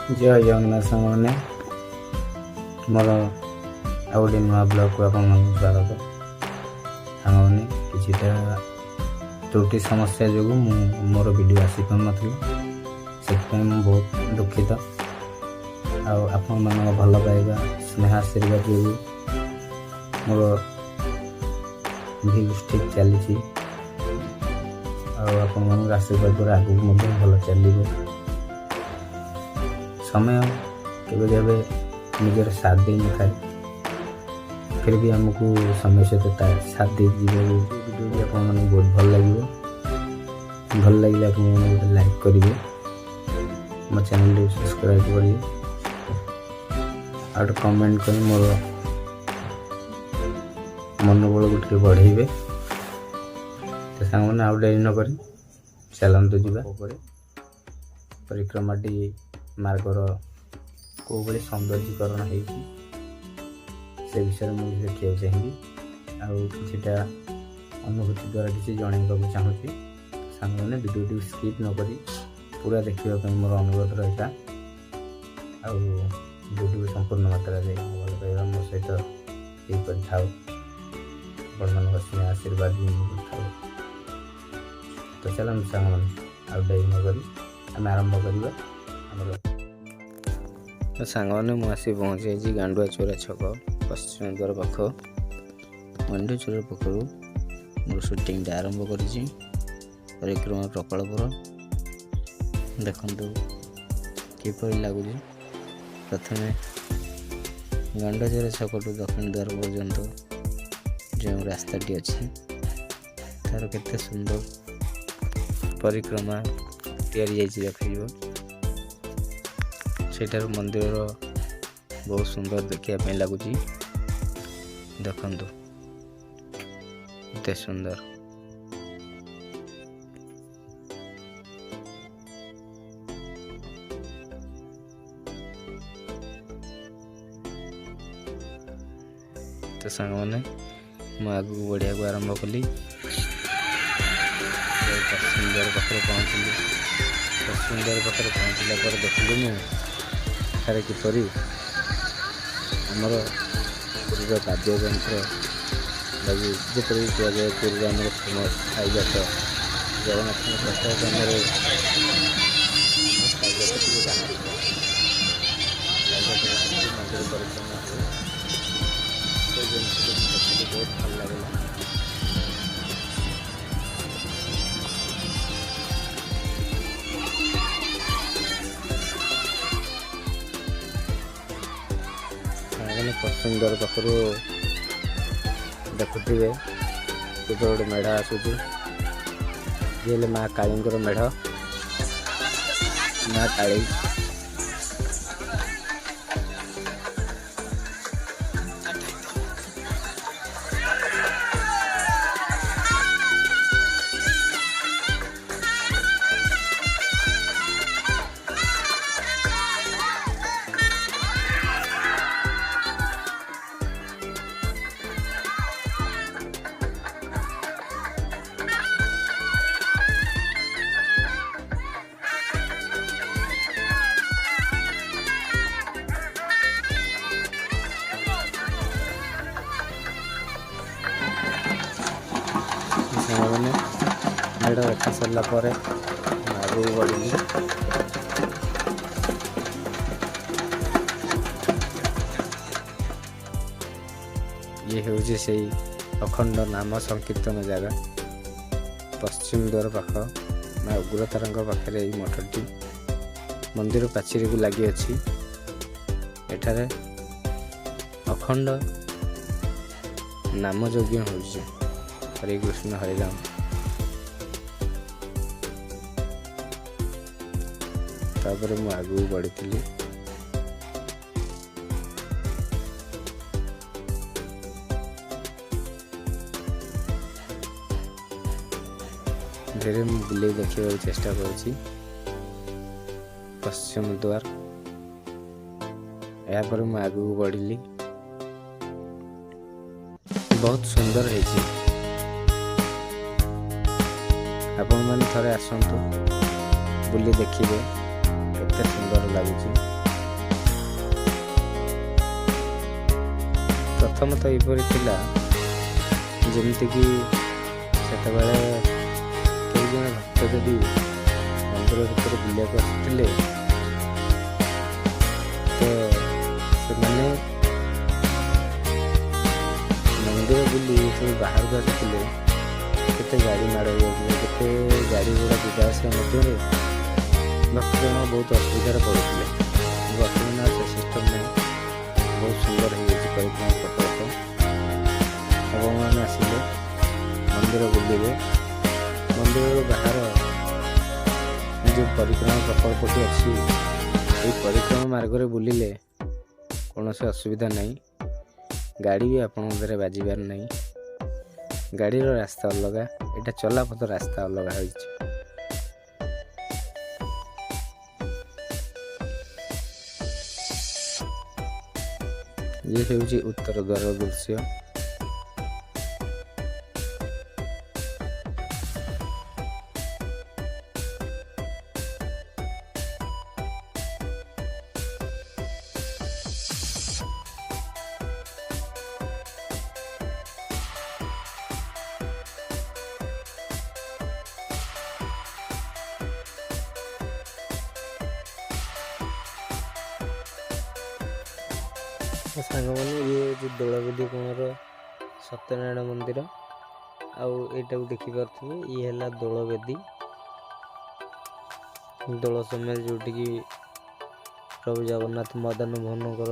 जय जगन्नाथ सामने मोर आ गए नुआ ब्लॉग को आप स्वागत सामने किटा त्रुटि समस्या जो मोर वीडियो आसीपार ना से बहुत दुखित आपण मान भल पाइबा स्नेह आशीर्वाद जो मोर व्यूज ठीक चली आपण आशीर्वाद द्वारा आगू भल चलो समय केवे केवे निजर साथ दे न था फिर भी हमको समय से साथ दे वीडियो भी आप बहुत भल लगे आप लाइक करेंगे मो चैनल सब्सक्राइब करेंगे और कमेंट कर मोर मनोबल को बढ़ेबे तो सांग आउ डेरी न करी चलतु जा परिक्रमा मार्गर कौ भाई सौंदर्यीकरण हो से विषय मुझे देखा चाहिए आटा अनुभूति द्वारा किसी जनवाक चाहूँगी सांग मैंने वीडियो स्किप न करी पूरा देखा मोर अनुरोध रहा वीडियो संपूर्ण मात्रा भल पाइबा मो सहित ये कर आशीर्वाद भी मिलता तो चलते सांग मैंने आउ डेरी न करी आम आरंभ करवा तो सांग मैंने मुझे पहुँची जाइए गांडुआ चौरा छक पश्चिम द्वार पाख गांडुआ चौरा पाखर मोर सुटिंग आरंभ कर परिक्रमा प्रकल्पर देखु किपर लगुच प्रथम गांडुआ चौरा छक टू दक्षिण द्वार पर्यंत जो रास्ताटी अच्छी तार केते सुंदर परिक्रमा तैयारी देखा सेठार मंदिर बहुत सुंदर देखा लगुच देखु एत सुंदर तो सांग मैंने मु आगू बढ़िया को आरंभ कली पश्चिम द्वार पाखे पहुँचली पश्चिम द्वार पाखे पहुँचला पर देखली मुझे किपरि आमर पुरीर वाद्ययंत्र लगी जपरी कहुए पुरी आम फेमस खाଇବା तो जगन्नाथ प्रसाद मंदिर परिक्रमा बहुत भल लगे पश्चिम द्वार पाखर देखुवे गोटे मेढ़ आसूँ ये माँ काली मेढ़ माँ काली मैंने मेढ़ देखा सारा पर आगू बढ़ी ये हूँ से अखंड नाम संकीर्तन जगह पश्चिम द्वार पाख माँ उग्रतारा पाखे मठटी मंदिर पाचेरी को लगी अच्छी एठारे अखंड नाम यज्ञ हो हरे कृष्ण हरे राम तापर मु आगू बढ़ी धीरे बुले देखा चेष्टा कर पश्चिम द्वार यापर मु आगू बढ़ी बहुत सुंदर है आपण मैंने थे आसतु बुली देखिए केते सुंदर लगुच। ପ୍ରଥମତଃ ଏପରି ଥିଲା ଯେମିତିକି ସେତେବେଳେ କେହି ଜଣେ ଭକ୍ତ ଯଦି ମନ୍ଦିର ଭିତରେ ବୁଲିବାକୁ ଆସିଥିଲେ ତ ସେମାନେ ମନ୍ଦିର ବୁଲି ସବୁ ବାହାରକୁ ଆସିଥିଲେ କେତେ ଗାଡ଼ି ମାଡ଼ ହେଇଯାଉଥିଲେ, କେତେ ଗାଡ଼ି ଘୋଡ଼ା ଯିବା ଆସିବା ମଧ୍ୟରେ ଭକ୍ତଜଣ ବହୁତ ଅସୁବିଧାରେ ପଡ଼ୁଥିଲେ। ବର୍ତ୍ତମାନ ଆଉ ସେ ସିଷ୍ଟମ୍ ନାହିଁ, ବହୁତ ସୁନ୍ଦର ହେଇଯାଇଛି ପରିକ୍ରମା ପ୍ରକଳ୍ପ। ଆପଣମାନେ ଆସିଲେ ମନ୍ଦିର ବୁଲିବେ, ମନ୍ଦିରର ବାହାର ଯେଉଁ ପରିକ୍ରମା ପ୍ରକଳ୍ପଟି ଅଛି ଏହି ପରିକ୍ରମା ମାର୍ଗରେ ବୁଲିଲେ କୌଣସି ଅସୁବିଧା ନାହିଁ, ଗାଡ଼ି ବି ଆପଣଙ୍କ ଦେହରେ ବାଜିବାର ନାହିଁ। ଗାଡ଼ିର ରାସ୍ତା ଅଲଗା, ଏଇଟା ଚଲାପଥ ରାସ୍ତା ଅଲଗା ହୋଇଛି। ଇଏ ହେଉଛି ଉତ୍ତର ଦ୍ୱାର ଦୃଶ୍ୟ। ସାଙ୍ଗମାନେ ଇଏ ହେଉଛି ଦୋଳବେଦୀ କୋଣର ସତ୍ୟନାରାୟଣ ମନ୍ଦିର, ଆଉ ଏଇଟାକୁ ଦେଖିପାରୁଥିବେ ଇଏ ହେଲା ଦୋଳବେଦୀ, ଦୋଳ ସମୟରେ ଯେଉଁଠିକି ପ୍ରଭୁ ଜଗନ୍ନାଥ ମଦନ ମୋହନଙ୍କର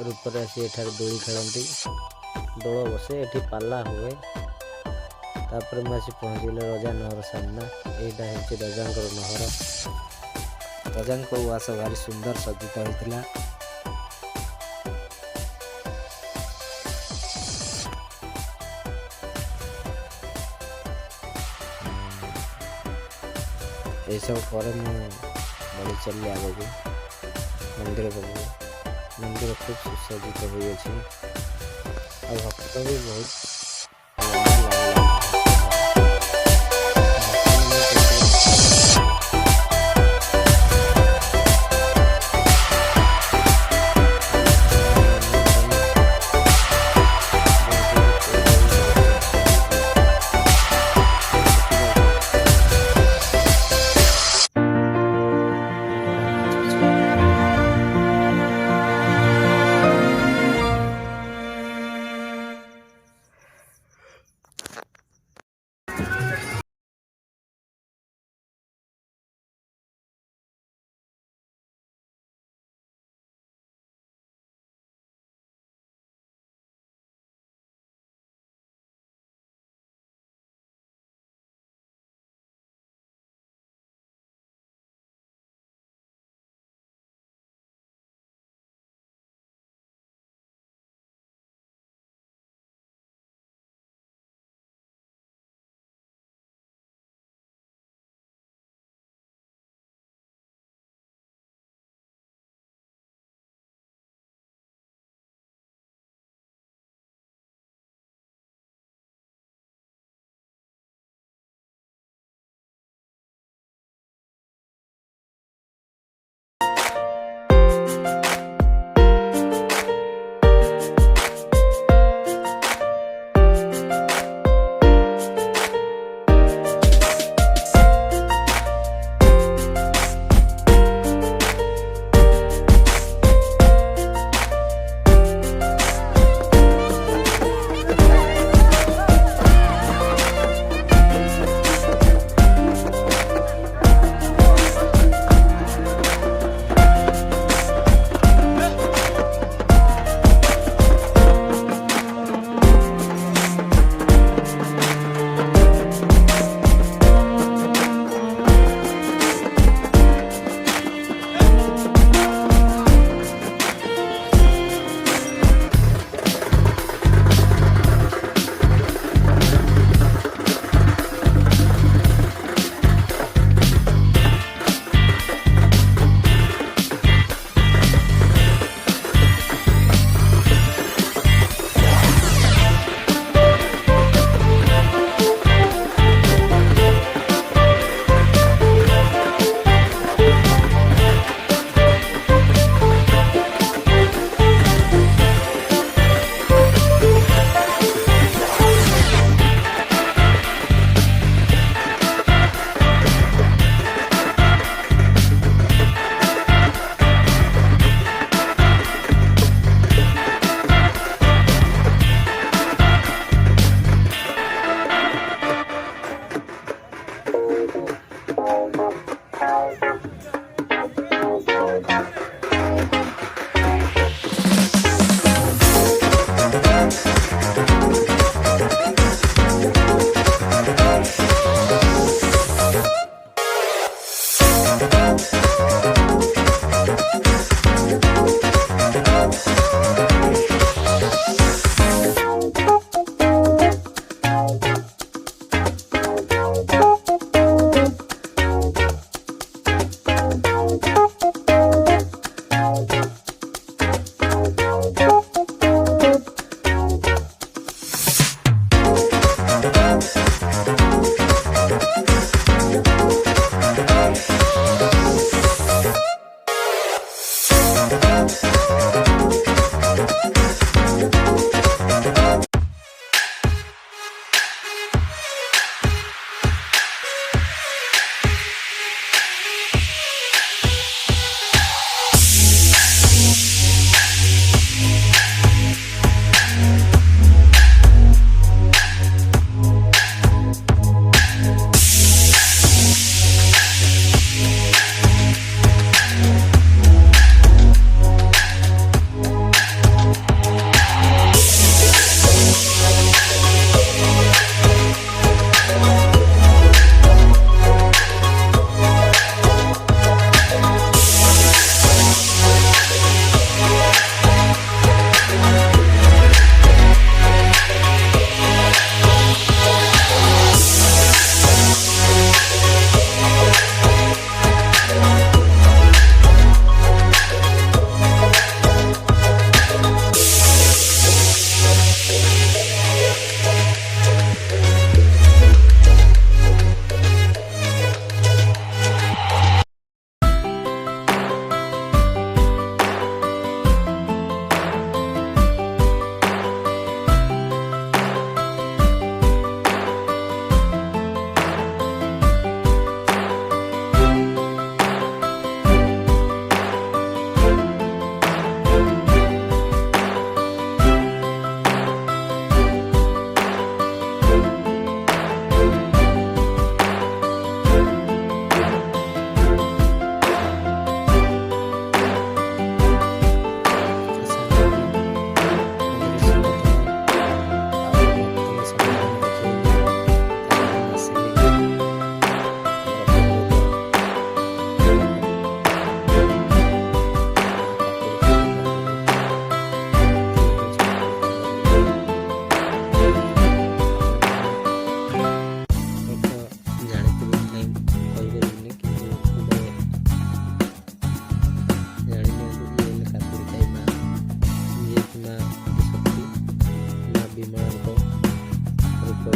ରୂପରେ ଆସି ଏଠାରେ ଦୋଳି ଖେଳନ୍ତି, ଦୋଳ ବସେ, ଏଠି ପାଲା ହୁଏ। ତାପରେ ମୁଁ ଆସି ପହଞ୍ଚିଲେ ରଜା ନହର ସାମ୍ନା। ଏଇଟା ହେଉଛି ରଜାଙ୍କର ନହର। ରଜାଙ୍କ ଉଆସ ଭାରି ସୁନ୍ଦର ସଜ୍ଜିତ ହୋଇଥିଲା। ଏସବୁ ପରେ ମୁଁ ବଢ଼ି ଚାଲିଲି ଆଗକୁ ମନ୍ଦିର ପାଖକୁ। ମନ୍ଦିର ଖୁବ୍ ସୁସଜ୍ଜିତ ହୋଇଅଛି ଆଉ ଭକ୍ତ ବି ବହୁତ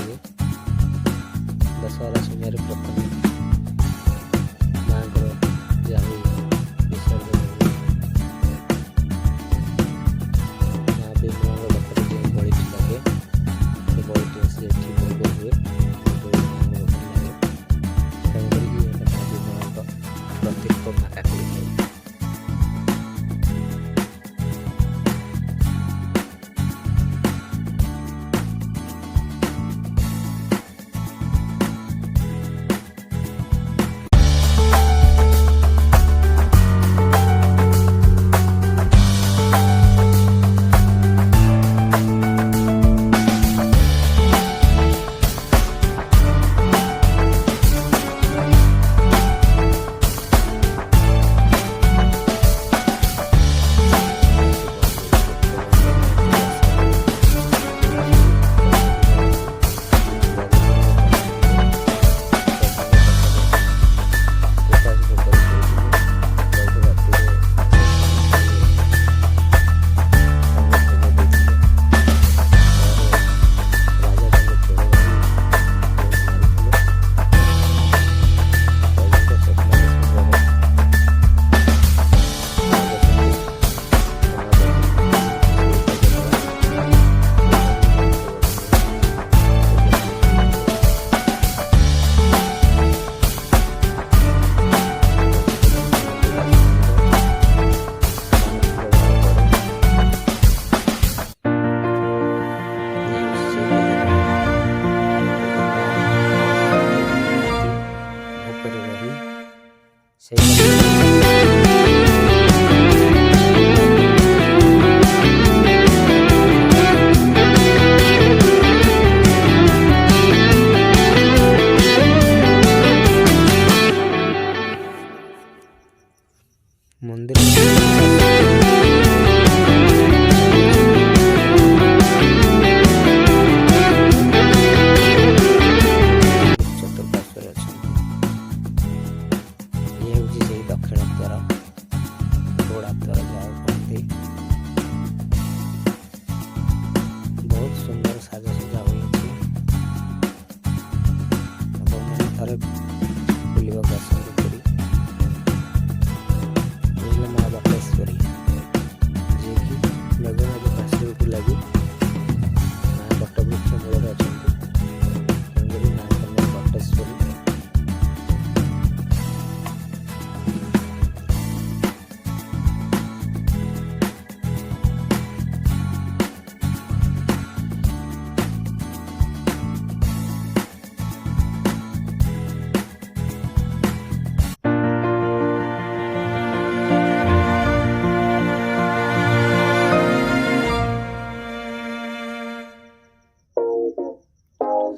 ହୁଏ। ଦଶହରା ସମୟରେ ପ୍ରଥମେ ମାଙ୍କର ଯାହା ବିସର୍ଜନ ହୁଏ। ମା ବିମଳାଙ୍କ ପାଖରେ ଯେଉଁ ବଳିଟି ଲାଗେ ସେ ବଳିଟି ଆସି ଏଠି ଭୋଗ ହୁଏ। ମାଙ୍କ ପାଖରେ ଲାଗେ, ତେଣୁକରି ମା ବିମଳାଙ୍କ ପ୍ରତୀକ ମା କାକୁଡ଼ି ଖାଏ। ମନ୍ଦିର ଚତୁଃପାର୍ଶ୍ୱରେ ଅଛନ୍ତି। ଇଏ ହେଉଛି ସେଇ ଦକ୍ଷିଣ ଦ୍ୱାର, ଗୋଡ଼ା ଦ୍ୱାର ଯାହାକୁ କହନ୍ତି। ବହୁତ ସୁନ୍ଦର ସାଜସଜା ହୋଇଅଛି। ଆପଣମାନେ ଥରେ ବୁଲିବାକୁ ଆସନ୍ତୁ ପୁରୀ। ମା ବଟେଶ୍ୱରୀ, ଯିଏକି ମେଘନାଦ କାଶ୍ମୀରକୁ ଲାଗି ମା ବଟବୃକ୍ଷ ମୂଳରେ ଅଛନ୍ତି। ତେଣୁକରି ମାଙ୍କ ନାଁ ବଟେଶ୍ୱରୀ।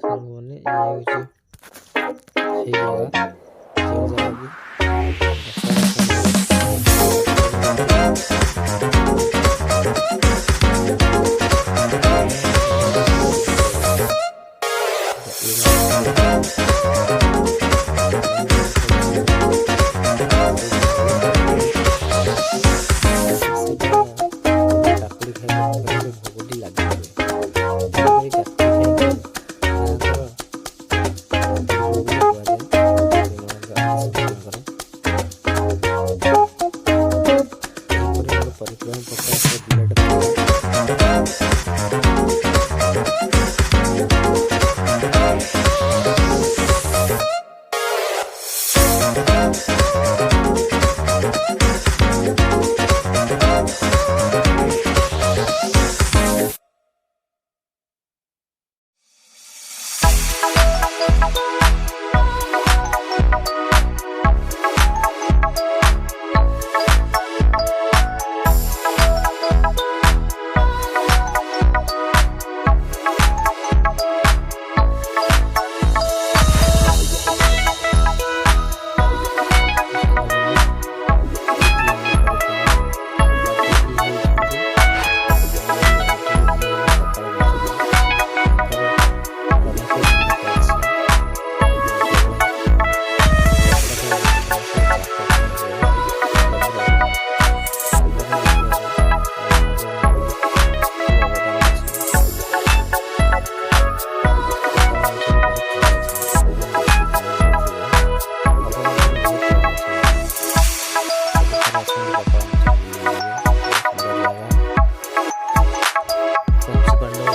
ସାଙ୍ଗମାନେ ଇଏ ହେଉଛି ସେଇ ଜାଗା, ଯେଉଁ ଜାଗାକୁ କାକୁଡ଼ି ଖାଇବା ଭୋଗଟି ଲାଗିଥାଏ। କୁହାଯାଏ।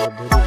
ମଧ୍ୟରୁ